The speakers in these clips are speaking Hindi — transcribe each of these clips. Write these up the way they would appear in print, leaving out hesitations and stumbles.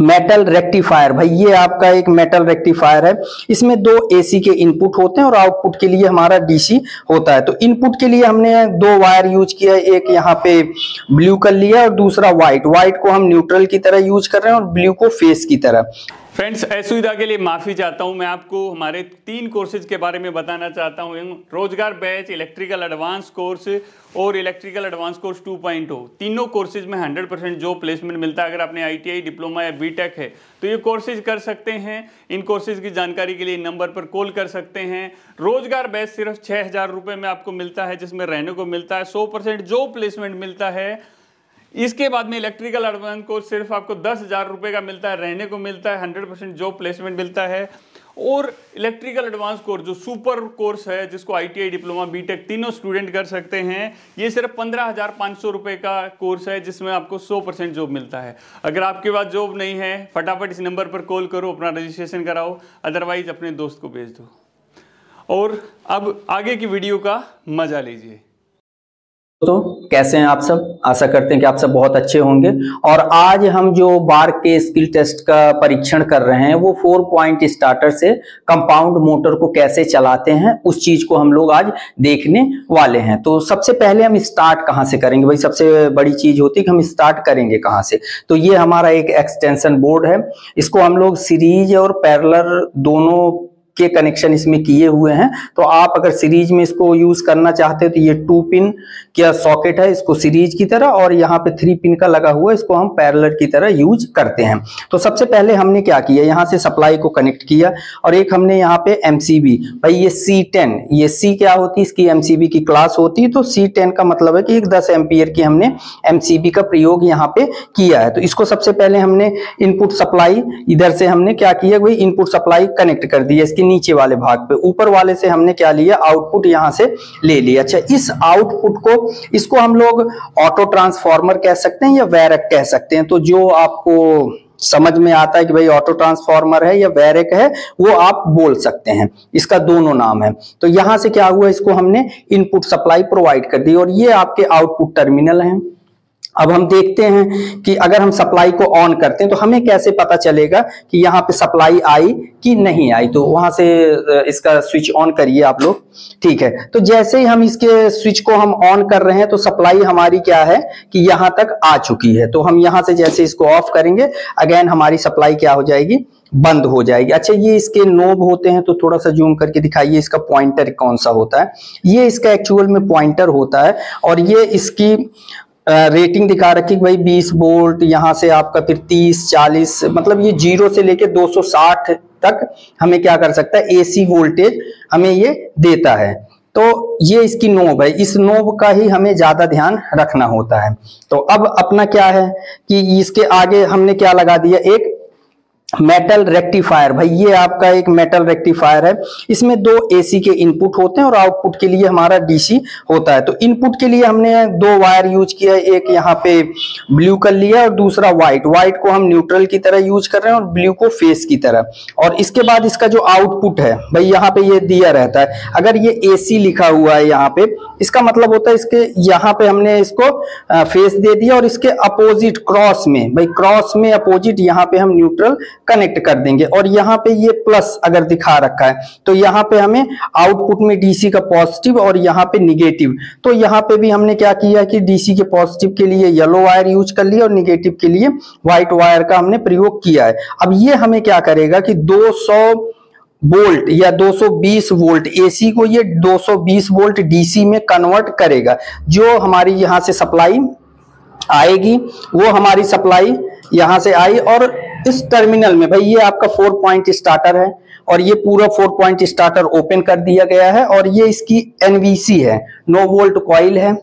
Metal rectifier. भाई ये आपका एक मेटल रेक्टिफायर है, इसमें दो एसी के इनपुट होते हैं और आउटपुट के लिए हमारा डीसी होता है। तो इनपुट के लिए हमने दो वायर यूज किया है, एक यहाँ पे ब्लू कर लिया और दूसरा व्हाइट को हम न्यूट्रल की तरह यूज कर रहे हैं और ब्लू को फेस की तरह। फ्रेंड्स, असुविधा के लिए माफ़ी चाहता हूं। मैं आपको हमारे 3 कोर्सेज के बारे में बताना चाहता हूं। रोजगार बैच, इलेक्ट्रिकल एडवांस कोर्स और इलेक्ट्रिकल एडवांस कोर्स 2.0, तीनों कोर्सेज में 100% जॉब प्लेसमेंट मिलता है। अगर आपने ITI, डिप्लोमा या बीटेक है तो ये कोर्सेज कर सकते हैं। इन कोर्सेज की जानकारी के लिए नंबर पर कॉल कर सकते हैं। रोजगार बैच सिर्फ 6,000 रुपये में आपको मिलता है, जिसमें रहने को मिलता है, 100% जॉब प्लेसमेंट मिलता है। इसके बाद में इलेक्ट्रिकल एडवांस कोर्स सिर्फ आपको 10,000 रुपये का मिलता है, रहने को मिलता है, 100% जॉब प्लेसमेंट मिलता है। और इलेक्ट्रिकल एडवांस कोर्स जो सुपर कोर्स है, जिसको ITI, डिप्लोमा, बीटेक तीनों स्टूडेंट कर सकते हैं, ये सिर्फ 15,500 रुपये का कोर्स है, जिसमें आपको 100% जॉब मिलता है। अगर आपके पास जॉब नहीं है, फटाफट इस नंबर पर कॉल करो, अपना रजिस्ट्रेशन कराओ, अदरवाइज अपने दोस्त को भेज दो। और अब आगे की वीडियो का मजा लीजिए। दोस्तों कैसे हैं आप सब? आशा करते हैं कि आप सब बहुत अच्छे होंगे। और आज हम जो बार के स्किल टेस्ट का परीक्षण कर रहे हैं वो 4 पॉइंट स्टार्टर से कंपाउंड मोटर को कैसे चलाते हैं उस चीज को हम लोग आज देखने वाले हैं। तो सबसे पहले हम स्टार्ट कहाँ से करेंगे? भाई सबसे बड़ी चीज होती है कि हम स्टार्ट करेंगे कहाँ से। तो ये हमारा एक एक्सटेंशन बोर्ड है, इसको हम लोग सीरीज और पैरेलल दोनों के कनेक्शन इसमें किए हुए हैं। तो आप अगर सीरीज में इसको यूज करना चाहते हैं तो ये 2 पिन का सॉकेट है, इसको सीरीज की तरह, और यहाँ पे 3 पिन का लगा हुआ है, इसको हम पैरेलल की तरह यूज करते हैं। तो सबसे पहले हमने क्या किया, यहाँ से सप्लाई को कनेक्ट किया और एक हमने यहाँ पे MCB, भाई ये C10, ये C क्या होती है, इसकी MCB की क्लास होती है। तो C10 का मतलब है कि एक 10 एम्पियर की हमने MCB का प्रयोग यहाँ पे किया है। तो इसको सबसे पहले हमने इनपुट सप्लाई इधर से हमने क्या किया, भाई इनपुट सप्लाई कनेक्ट कर दिया इसकी नीचे वाले भाग पे। ऊपर वाले से हमने क्या लिया, आउटपुट यहां से ले लिया। अच्छा, इस आउटपुट को, इसको हम लोग ऑटो ट्रांसफार्मर कह सकते हैं या वैरक कह सकते हैं। तो जो आपको समझ में आता है कि भाई ऑटो ट्रांसफार्मर है या वैरक है, वो आप बोल सकते हैं, इसका दोनों नाम है। तो यहां से क्या हुआ, इसको हमने इनपुट सप्लाई प्रोवाइड कर दी और ये आपके आउटपुट टर्मिनल हैं। अब हम देखते हैं कि अगर हम सप्लाई को ऑन करते हैं तो हमें कैसे पता चलेगा कि यहाँ पे सप्लाई आई कि नहीं आई। तो वहां से इसका स्विच ऑन करिए आप लोग, ठीक है। तो जैसे ही हम इसके स्विच को हम ऑन कर रहे हैं तो सप्लाई हमारी क्या है कि यहाँ तक आ चुकी है। तो हम यहाँ से जैसे इसको ऑफ करेंगे, अगेन हमारी सप्लाई क्या हो जाएगी, बंद हो जाएगी। अच्छा, ये इसके नोब होते हैं, तो थोड़ा सा जूम करके दिखाइए इसका पॉइंटर कौन सा होता है। ये इसका एक्चुअल में पॉइंटर होता है और ये इसकी रेटिंग दिखा रखी कि भाई 20 वोल्ट, यहाँ से आपका फिर 30, 40, मतलब ये 0 से लेके 260 तक हमें क्या कर सकता है, AC वोल्टेज हमें ये देता है। तो ये इसकी नोब है, इस नोब का ही हमें ज्यादा ध्यान रखना होता है। तो अब अपना क्या है कि इसके आगे हमने क्या लगा दिया, एक मेटल रेक्टिफायर। भाई ये आपका एक मेटल रेक्टिफायर है, इसमें दो AC के इनपुट होते हैं और आउटपुट के लिए हमारा DC होता है। तो इनपुट के लिए हमने दो वायर यूज किया है, एक यहाँ पे ब्लू कर लिया और दूसरा व्हाइट को हम न्यूट्रल की तरह यूज कर रहे हैं और ब्लू को फेस की तरह। और इसके बाद इसका जो आउटपुट है, भाई यहाँ पे ये दिया रहता है, अगर ये AC लिखा हुआ है यहाँ पे, इसका मतलब होता है इसके यहाँ पे हमने इसको फेस दे दिया और इसके अपोजिट क्रॉस में, भाई क्रॉस में अपोजिट यहाँ पे हम न्यूट्रल कनेक्ट कर देंगे। और यहाँ पे ये प्लस अगर दिखा रखा है तो यहाँ पे हमें आउटपुट में DC का पॉजिटिव और यहाँ पे निगेटिव। तो यहाँ पे भी हमने क्या किया कि DC के पॉजिटिव के लिए येलो वायर यूज कर लिया और निगेटिव के लिए व्हाइट वायर का हमने प्रयोग किया है। अब ये हमें क्या करेगा कि 200 वोल्ट या 220 वोल्ट AC को ये 220 वोल्ट DC में कन्वर्ट करेगा। जो हमारी यहाँ से सप्लाई आएगी वो हमारी सप्लाई यहाँ से आई और इस टर्मिनल में, भाई ये आपका 4 पॉइंट स्टार्टर है और ये पूरा 4 पॉइंट स्टार्टर ओपन कर दिया गया है और ये इसकी NVC है, नो वोल्ट कॉइल है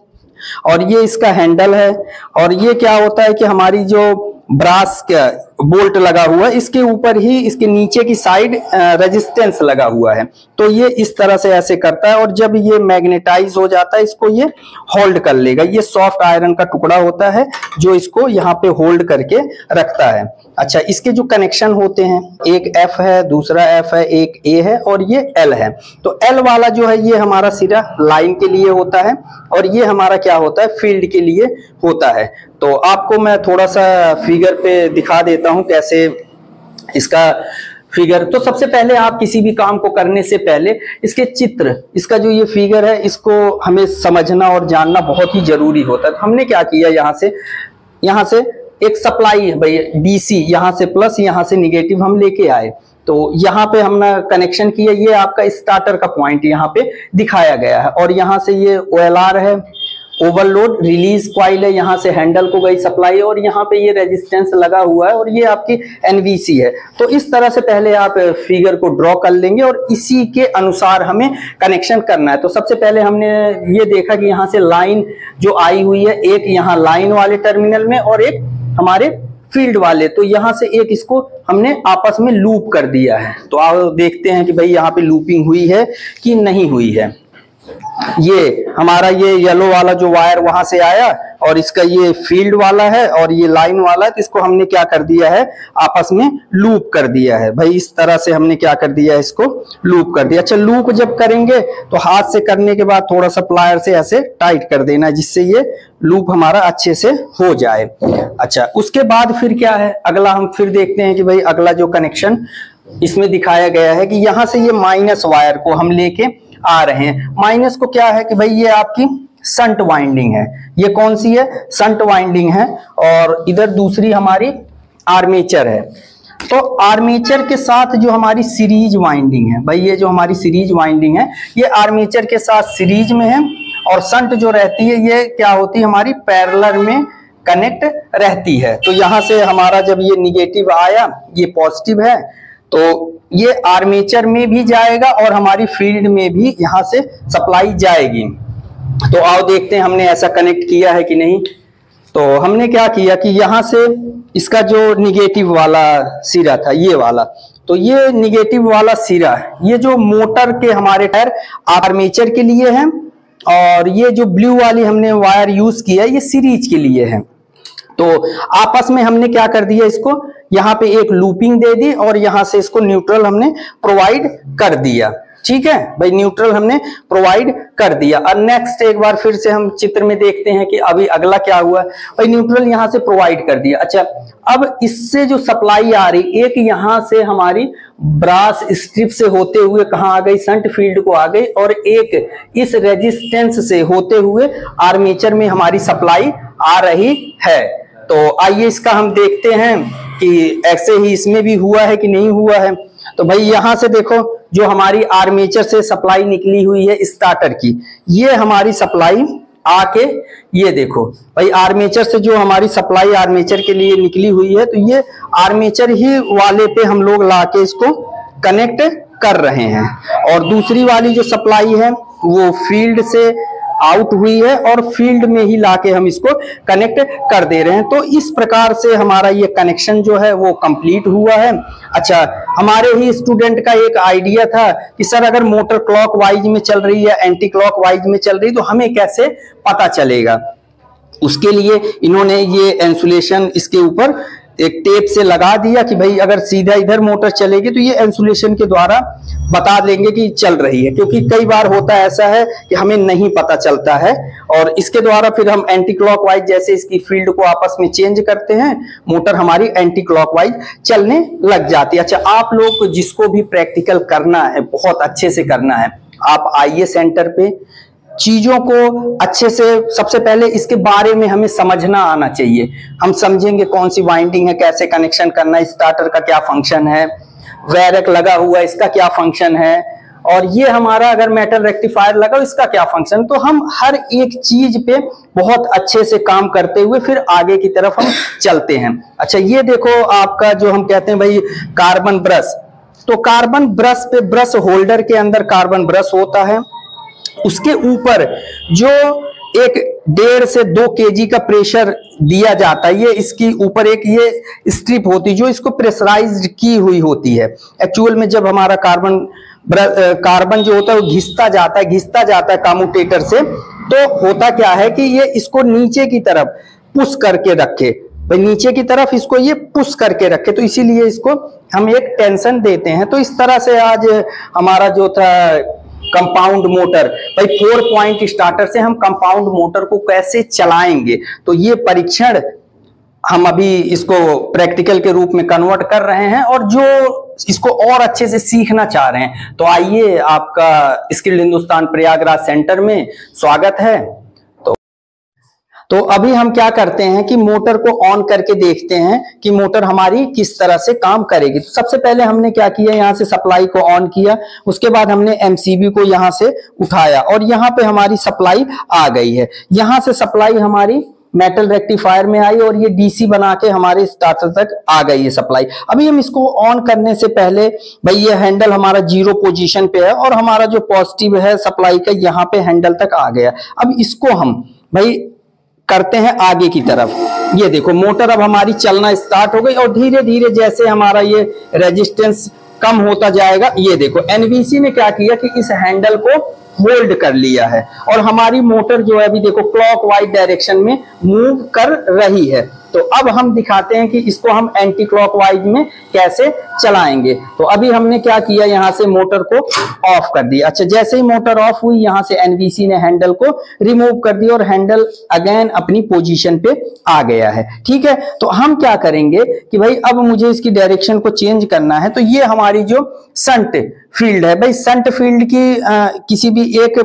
और ये इसका हैंडल है। और ये क्या होता है कि हमारी जो ब्रास का बोल्ट लगा हुआ है, इसके ऊपर ही इसके नीचे की साइड रेजिस्टेंस लगा हुआ है। तो ये इस तरह से ऐसे करता है और जब ये मैग्नेटाइज हो जाता है इसको ये होल्ड कर लेगा। ये सॉफ्ट आयरन का टुकड़ा होता है जो इसको यहाँ पे होल्ड करके रखता है। अच्छा, इसके जो कनेक्शन होते हैं, एक F है, दूसरा F है, एक A है और ये L है। तो L वाला जो है ये हमारा सिरा लाइन के लिए होता है और ये हमारा क्या होता है, फील्ड के लिए होता है। तो आपको मैं थोड़ा सा फिगर पे दिखा देता देता हूं कैसे इसका फिगर। तो सबसे पहले आप किसी भी काम को करने से पहले इसके चित्र, इसका जो ये फिगर है, इसको हमें समझना और जानना बहुत ही जरूरी होता है। तो हमने क्या किया, यहाँ से एक सप्लाई है भाई डीसी, यहाँ से प्लस यहाँ से निगेटिव हम लेके आए। तो यहाँ पे हमने कनेक्शन किया, ये आपका स्टार्टर का पॉइंट यहाँ पे दिखाया गया है, और यहाँ से ये OLR है, ओवरलोड रिलीज कॉइल है, यहाँ से हैंडल को गई सप्लाई, और यहाँ पे ये रेजिस्टेंस लगा हुआ है, और ये आपकी एनवीसी है। तो इस तरह से पहले आप फिगर को ड्रॉ कर लेंगे और इसी के अनुसार हमें कनेक्शन करना है। तो सबसे पहले हमने ये देखा कि यहाँ से लाइन जो आई हुई है, एक यहाँ लाइन वाले टर्मिनल में और एक हमारे फील्ड वाले, तो यहाँ से एक इसको हमने आपस में लूप कर दिया है। तो आओ देखते हैं कि भाई यहाँ पे लूपिंग हुई है कि नहीं हुई है। ये हमारा ये येलो वाला जो वायर वहां से आया, और इसका ये फील्ड वाला है और ये लाइन वाला है, तो इसको हमने क्या कर दिया है, आपस में लूप कर दिया है भाई। इस तरह से हमने क्या कर दिया है, इसको लूप कर दिया। अच्छा, लूप जब करेंगे तो हाथ से करने के बाद थोड़ा सा प्लायर से ऐसे टाइट कर देना, जिससे ये लूप हमारा अच्छे से हो जाए। अच्छा, उसके बाद फिर क्या है, अगला हम फिर देखते हैं कि भाई अगला जो कनेक्शन इसमें दिखाया गया है कि यहाँ से ये माइनस वायर को हम लेके आ रहे हैं। माइनस को क्या है कि भाई ये आपकी संट वाइंडिंग है, ये कौन सी है, संट वाइंडिंग है, और इधर दूसरी हमारी आर्मेचर है। तो आर्मेचर के साथ जो हमारी सीरीज वाइंडिंग है भाई, ये जो हमारी सीरीज वाइंडिंग है ये आर्मेचर के साथ सीरीज में है, और संट जो रहती है ये क्या होती है, हमारी पैरेलल में कनेक्ट रहती है। तो यहां से हमारा जब ये निगेटिव आया, ये पॉजिटिव है, तो ये आर्मेचर में भी जाएगा और हमारी फील्ड में भी यहां से सप्लाई जाएगी। तो आओ देखते हैं हमने ऐसा कनेक्ट किया है कि नहीं। तो हमने क्या किया कि यहां से इसका जो निगेटिव वाला सिरा था, ये वाला, तो ये निगेटिव वाला सिरा, ये जो मोटर के हमारे टायर आर्मेचर के लिए है, और ये जो ब्लू वाली हमने वायर यूज किया ये सीरीज के लिए है। तो आपस में हमने क्या कर दिया, इसको यहाँ पे एक लूपिंग दे दी, और यहाँ से इसको न्यूट्रल हमने प्रोवाइड कर दिया। ठीक है भाई, न्यूट्रल हमने प्रोवाइड कर दिया। और नेक्स्ट एक बार फिर से हम चित्र में देखते हैं कि अभी अगला क्या हुआ भाई, न्यूट्रल यहाँ से प्रोवाइड कर दिया। अच्छा, अब इससे जो सप्लाई आ रही, एक यहाँ से हमारी ब्रास स्ट्रिप से होते हुए कहाँ आ गई, संट फील्ड को आ गई, और एक इस रेजिस्टेंस से होते हुए आर्मेचर में हमारी सप्लाई आ रही है। तो आइए इसका हम देखते हैं कि ऐसे ही इसमें भी हुआ है कि नहीं हुआ है। तो भाई यहां से देखो, जो हमारी आर्मेचर से सप्लाई निकली हुई है स्टार्टर की, ये हमारी सप्लाई आके, ये देखो भाई आर्मेचर से जो हमारी सप्लाई आर्मेचर के लिए निकली हुई है, तो ये आर्मेचर ही वाले पे हम लोग लाके इसको कनेक्ट कर रहे हैं, और दूसरी वाली जो सप्लाई है वो फील्ड से आउट हुई है और फील्ड में ही लाके हम इसको कनेक्ट कर दे रहे हैं। तो इस प्रकार से हमारा ये कनेक्शन जो है वो कंप्लीट हुआ है। अच्छा, हमारे ही स्टूडेंट का एक आइडिया था कि सर अगर मोटर क्लॉक वाइज में चल रही है, एंटी क्लॉक वाइज में चल रही, तो हमें कैसे पता चलेगा। उसके लिए इन्होंने ये इंसुलेशन इसके ऊपर एक टेप से लगा दिया कि भाई अगर सीधा इधर मोटर चलेगी तो ये इंसुलेशन के द्वारा बता देंगे कि चल रही है, क्योंकि कई बार होता ऐसा है कि हमें नहीं पता चलता है, और इसके द्वारा फिर हम एंटी क्लॉकवाइज जैसे इसकी फील्ड को आपस में चेंज करते हैं, मोटर हमारी एंटी क्लॉकवाइज चलने लग जाती है। अच्छा, आप लोग को जिसको भी प्रैक्टिकल करना है, बहुत अच्छे से करना है, आप आइए सेंटर पे, चीजों को अच्छे से सबसे पहले इसके बारे में हमें समझना आना चाहिए। हम समझेंगे कौन सी वाइंडिंग है, कैसे कनेक्शन करना है, स्टार्टर का क्या फंक्शन है, वैरक लगा हुआ है इसका क्या फंक्शन है, और ये हमारा अगर मेटल रेक्टिफायर लगा इसका क्या फंक्शन। तो हम हर एक चीज पे बहुत अच्छे से काम करते हुए फिर आगे की तरफ हम चलते हैं। अच्छा, ये देखो आपका जो हम कहते हैं भाई कार्बन ब्रश, तो कार्बन ब्रश पे ब्रश होल्डर के अंदर कार्बन ब्रश होता है, उसके ऊपर जो एक 1.5 से 2 kg का प्रेशर दिया जाता है, ये इसकी ऊपर एक ये स्ट्रिप होती है जो इसको प्रेशराइज्ड की हुई होती है। एक्चुअल में जब हमारा कार्बन जो होता है वो घिसता जाता है कम्यूटेटर से, तो होता क्या है कि ये इसको नीचे की तरफ पुश करके रखे, भाई नीचे की तरफ इसको ये पुश करके रखे, तो इसीलिए इसको हम एक टेंशन देते हैं। तो इस तरह से आज हमारा जो था कंपाउंड मोटर, भाई 4 पॉइंट स्टार्टर से हम कंपाउंड मोटर को कैसे चलाएंगे, तो ये परीक्षण हम अभी इसको प्रैक्टिकल के रूप में कन्वर्ट कर रहे हैं और जो इसको और अच्छे से सीखना चाह रहे हैं तो आइए, आपका स्किल्ड हिंदुस्तान प्रयागराज सेंटर में स्वागत है। तो अभी हम क्या करते हैं कि मोटर को ऑन करके देखते हैं कि मोटर हमारी किस तरह से काम करेगी। तो सबसे पहले हमने क्या किया, यहाँ से सप्लाई को ऑन किया, उसके बाद हमने एमसीबी को यहाँ से उठाया और यहाँ पे हमारी सप्लाई आ गई है। यहाँ से सप्लाई हमारी मेटल रेक्टिफायर में आई और ये डीसी बना के हमारे स्टार्टर तक आ गई है सप्लाई। अभी हम इसको ऑन करने से पहले भाई ये हैंडल हमारा 0 पोजीशन पे है और हमारा जो पॉजिटिव है सप्लाई का यहाँ पे हैंडल तक आ गया। अब इसको हम भाई करते हैं आगे की तरफ। ये देखो मोटर अब हमारी चलना स्टार्ट हो गई और धीरे धीरे जैसे हमारा ये रेजिस्टेंस कम होता जाएगा, ये देखो एनवीसी ने क्या किया कि इस हैंडल को होल्ड कर लिया है और हमारी मोटर जो है अभी देखो क्लॉकवाइज डायरेक्शन में मूव कर रही है। तो अब हम दिखाते हैं कि इसको हम एंटी क्लॉकवाइज में कैसे चलाएंगे। तो अभी हमने क्या किया, यहाँ से मोटर को ऑफ कर दिया। अच्छा, जैसे ही मोटर ऑफ हुई यहाँ से एनवीसी ने हैंडल को रिमूव कर दिया और हैंडल अगेन अपनी पोजीशन पे आ गया है। ठीक है, तो हम क्या करेंगे कि भाई अब मुझे इसकी डायरेक्शन को चेंज करना है। तो ये हमारी जो संट फील्ड है, भाई संट फील्ड की किसी भी एक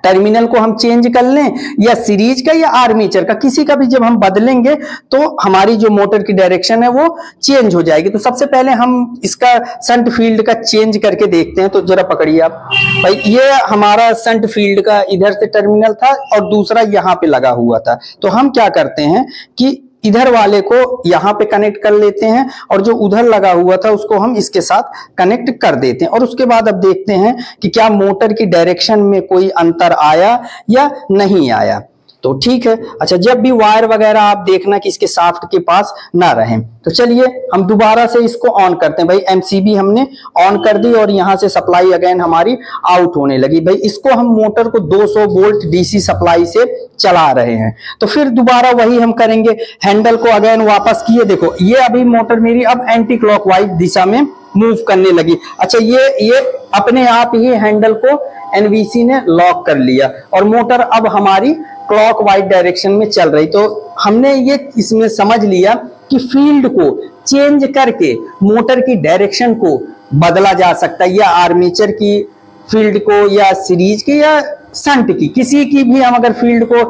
टर्मिनल को हम चेंज कर लें या सीरीज का या आर्मेचर का, किसी का भी जब हम बदलेंगे तो हमारी जो मोटर की डायरेक्शन है वो चेंज हो जाएगी। तो सबसे पहले हम इसका संट फील्ड का चेंज करके देखते हैं। तो जरा पकड़िए आप भाई, ये हमारा संट फील्ड का इधर से टर्मिनल था और दूसरा यहाँ पे लगा हुआ था। तो हम क्या करते हैं कि इधर वाले को यहाँ पे कनेक्ट कर लेते हैं और जो उधर लगा हुआ था उसको हम इसके साथ कनेक्ट कर देते हैं और उसके बाद अब देखते हैं कि क्या मोटर की डायरेक्शन में कोई अंतर आया या नहीं आया। तो ठीक है। अच्छा, जब भी वायर वगैरह आप देखना कि इसके शाफ्ट के पास ना रहें। तो चलिए हम दोबारा से इसको ऑन करते हैं। भाई एमसीबी हमने ऑन कर दी और यहाँ से सप्लाई अगेन हमारी आउट होने लगी। भाई इसको हम मोटर को 200 वोल्ट डीसी सप्लाई से चला रहे हैं। तो फिर दोबारा वही हम करेंगे, हैंडल को अगेन वापस किए, देखो ये अभी मोटर मेरी अब एंटी क्लॉकवाइज दिशा में मूव करने लगी। अच्छा, ये अपने आप ही हैंडल को एनवीसी ने लॉक कर लिया और मोटर अब हमारी क्लॉकवाइज डायरेक्शन में चल रही। तो हमने ये इसमें समझ लिया कि फील्ड को चेंज करके मोटर की डायरेक्शन को बदला जा सकता है, या आर्मेचर की फील्ड को या सीरीज की या संट की, किसी की भी हम अगर फील्ड को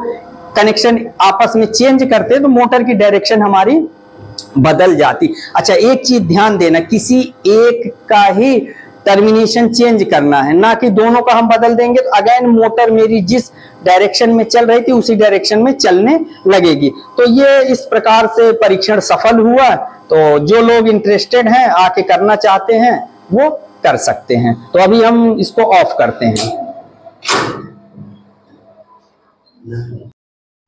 कनेक्शन आपस में चेंज करते तो मोटर की डायरेक्शन हमारी बदल जाती। अच्छा, एक चीज ध्यान देना, किसी एक का ही टर्मिनेशन चेंज करना है, ना कि दोनों का हम बदल देंगे तो अगेन मोटर मेरी जिस डायरेक्शन में चल रही थी उसी डायरेक्शन में चलने लगेगी। तो ये इस प्रकार से परीक्षण सफल हुआ। तो जो लोग इंटरेस्टेड हैं, आके करना चाहते हैं, वो कर सकते हैं। तो अभी हम इसको ऑफ करते हैं।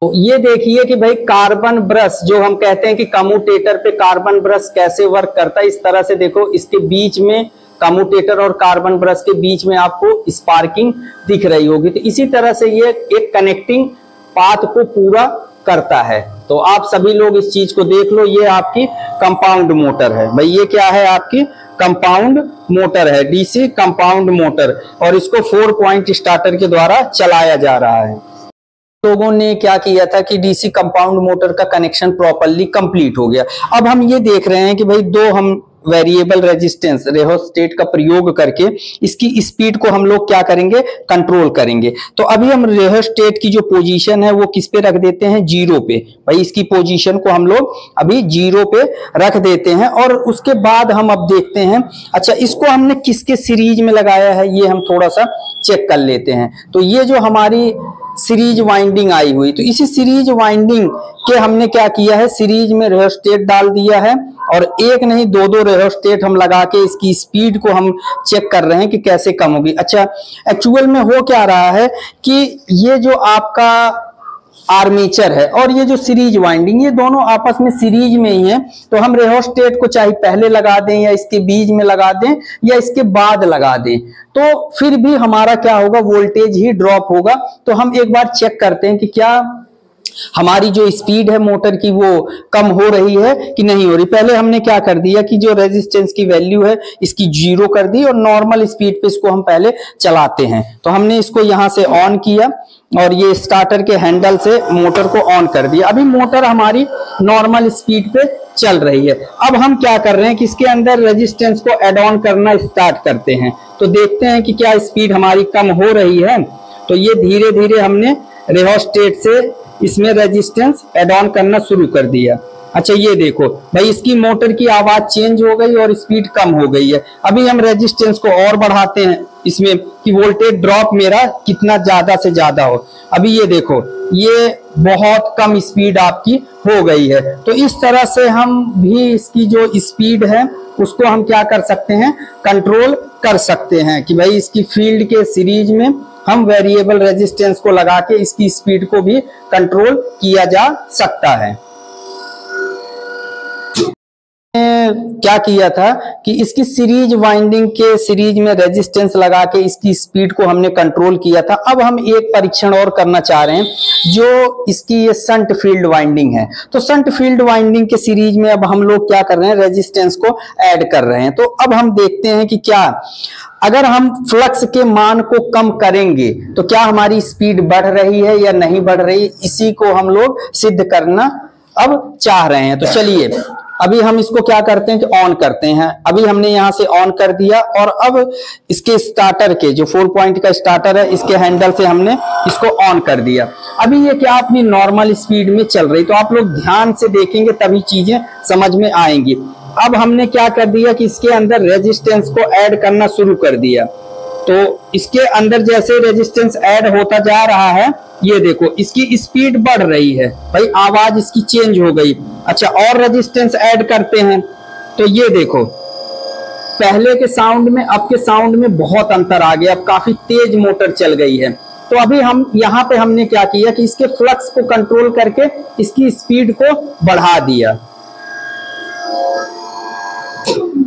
तो ये देखिए कि भाई कार्बन ब्रश, जो हम कहते हैं कि कम्यूटेटर पे कार्बन ब्रश कैसे वर्क करता है, इस तरह से देखो इसके बीच में कम्यूटेटर और कार्बन ब्रश के बीच में आपको स्पार्किंग दिख रही होगी। तो इसी तरह से ये एक कनेक्टिंग पाथ को पूरा करता है। तो आप सभी लोग इस चीज को देख लो। ये आपकी कंपाउंड मोटर है भाई, ये क्या है आपकी कंपाउंड मोटर है, डीसी कंपाउंड मोटर, और इसको 4 पॉइंट स्टार्टर के द्वारा चलाया जा रहा है। लोगों ने क्या किया था कि डीसी कंपाउंड मोटर का कनेक्शन प्रॉपर्ली कंप्लीट हो गया। अब हम ये देख रहे हैं कि भाई दो हम वेरिएबल रेजिस्टेंस रेहोस्टेट का प्रयोग करके इसकी स्पीड को हम लोग क्या करेंगे, कंट्रोल करेंगे। तो अभी हम रेहोस्टेट की जो पोजीशन है वो किस पे रख देते हैं, 0 पे। भाई इसकी पोजीशन को हम लोग अभी 0 पे रख देते हैं और उसके बाद हम अब देखते हैं। अच्छा, इसको हमने किसके सीरीज में लगाया है ये हम थोड़ा सा चेक कर लेते हैं। तो ये जो हमारी सीरीज वाइंडिंग आई हुई, तो इसी सीरीज वाइंडिंग के हमने क्या किया है, सीरीज में रेहोस्टेट डाल दिया है और एक नहीं 2-2 रेहोस्टेट हम लगा के इसकी स्पीड को हम चेक कर रहे हैं कि कैसे कम होगी। अच्छा, एक्चुअल में हो क्या रहा है कि ये जो आपका आर्मेचर है और ये जो सीरीज वाइंडिंग, ये दोनों आपस में सीरीज में ही है। तो हम रेहोस्टेट को चाहे पहले लगा दें या इसके बीच में लगा दें या इसके बाद लगा दें, तो फिर भी हमारा क्या होगा, वोल्टेज ही ड्रॉप होगा। तो हम एक बार चेक करते हैं कि क्या हमारी जो स्पीड है मोटर की वो कम हो रही है कि नहीं हो रही। पहले हमने क्या कर दिया कि जो रेजिस्टेंस की वैल्यू है इसकी 0 कर दी और नॉर्मल स्पीड पे इसको हम पहले चलाते हैं। तो हमने इसको यहां से ऑन किया और ये स्टार्टर के हैंडल से मोटर को ऑन कर दिया। अभी मोटर हमारी नॉर्मल स्पीड पे चल रही है। अब हम क्या कर रहे हैं कि इसके अंदर रेजिस्टेंस को ऐड ऑन करना स्टार्ट करते हैं। तो देखते हैं कि क्या स्पीड हमारी कम हो रही है। तो ये धीरे धीरे हमने रियोस्टेट से इसमें रेजिस्टेंस ऐड ऑन करना शुरू कर दिया। अच्छा ये देखो भाई, इसकी मोटर की आवाज चेंज हो गई और स्पीड कम हो गई है। अभी हम रेजिस्टेंस को और बढ़ाते हैं इसमें कि वोल्टेज ड्रॉप मेरा कितना ज्यादा से ज्यादा हो। अभी ये देखो, ये बहुत कम स्पीड आपकी हो गई है। तो इस तरह से हम भी इसकी जो स्पीड है उसको हम क्या कर सकते हैं, कंट्रोल कर सकते हैं कि भाई इसकी फील्ड के सीरीज में हम वेरिएबल रेजिस्टेंस को लगा के इसकी स्पीड को भी कंट्रोल किया जा सकता है। क्या किया था कि इसकी सीरीज वाइंडिंग के सीरीज में रेजिस्टेंस लगा के इसकी स्पीड को हमने कंट्रोल किया था। अब हम एक परीक्षण और करना चाह रहे हैं, जो इसकी ये शंट फील्ड वाइंडिंग है। तो शंट फील्ड वाइंडिंग के सीरीज में अब हम लोग क्या कर रहे हैं, रेजिस्टेंस को ऐड कर रहे हैं। तो अब हम देखते हैं कि क्या अगर हम फ्लक्स के मान को कम करेंगे तो क्या हमारी स्पीड बढ़ रही है या नहीं बढ़ रही, इसी को हम लोग सिद्ध करना अब चाह रहे हैं। तो चलिए अभी हम इसको क्या करते हैं कि ऑन करते हैं। अभी हमने यहां से ऑन कर दिया और अब इसके स्टार्टर के जो 4 पॉइंट का स्टार्टर है इसके हैंडल से हमने इसको ऑन कर दिया। अभी ये क्या अपनी नॉर्मल स्पीड में चल रही। तो आप लोग ध्यान से देखेंगे तभी चीजें समझ में आएंगी। अब हमने क्या कर दिया कि इसके अंदर रेजिस्टेंस को ऐड करना शुरू कर दिया। तो इसके अंदर जैसे रेजिस्टेंस ऐड होता जा रहा है, ये देखो इसकी स्पीड बढ़ रही है भाई, आवाज इसकी चेंज हो गई। अच्छा और रेजिस्टेंस ऐड करते हैं तो ये देखो पहले के साउंड में अब के साउंड में बहुत अंतर आ गया। अब काफी तेज मोटर चल गई है। तो अभी हम यहाँ पे हमने क्या किया कि इसके फ्लक्स को कंट्रोल करके इसकी स्पीड को बढ़ा दिया।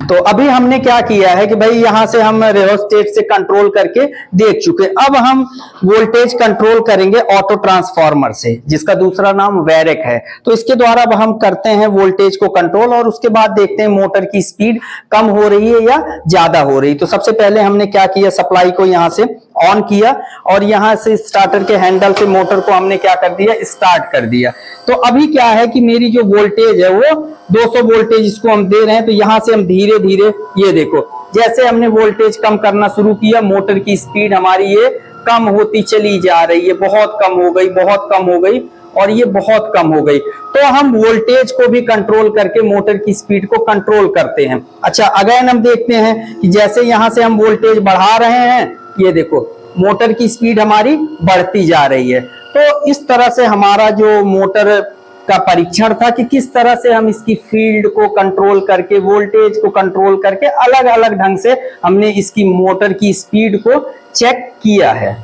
तो अभी हमने क्या किया है कि भाई यहां से हम रियोस्टेट से कंट्रोल करके देख चुके। अब हम वोल्टेज कंट्रोल करेंगे ऑटो ट्रांसफार्मर से, जिसका दूसरा नाम वैरेक है। तो इसके द्वारा अब हम करते हैं वोल्टेज को कंट्रोल और उसके बाद देखते हैं मोटर की स्पीड कम हो रही है या ज्यादा हो रही। तो सबसे पहले हमने क्या किया, सप्लाई को यहां से ऑन किया और यहां से स्टार्टर के हैंडल से मोटर को हमने क्या कर दिया, स्टार्ट कर दिया। तो अभी क्या है कि मेरी जो वोल्टेज है वो 200 वोल्टेज इसको हम दे रहे हैं। तो यहां से हम धीरे धीरे ये देखो जैसे हमने वोल्टेज कम करना शुरू किया, मोटर की स्पीड हमारी ये कम होती चली जा रही है। बहुत कम हो गई, बहुत कम हो गई और ये बहुत कम हो गई। तो हम वोल्टेज को भी कंट्रोल करके मोटर की स्पीड को कंट्रोल करते हैं। अच्छा अगेन हम देखते हैं कि जैसे यहां से हम वोल्टेज बढ़ा रहे हैं, ये देखो मोटर की स्पीड हमारी बढ़ती जा रही है। तो इस तरह से हमारा जो मोटर का परीक्षण था कि किस तरह से हम इसकी फील्ड को कंट्रोल करके, वोल्टेज को कंट्रोल करके अलग अलग ढंग से हमने इसकी मोटर की स्पीड को चेक किया है।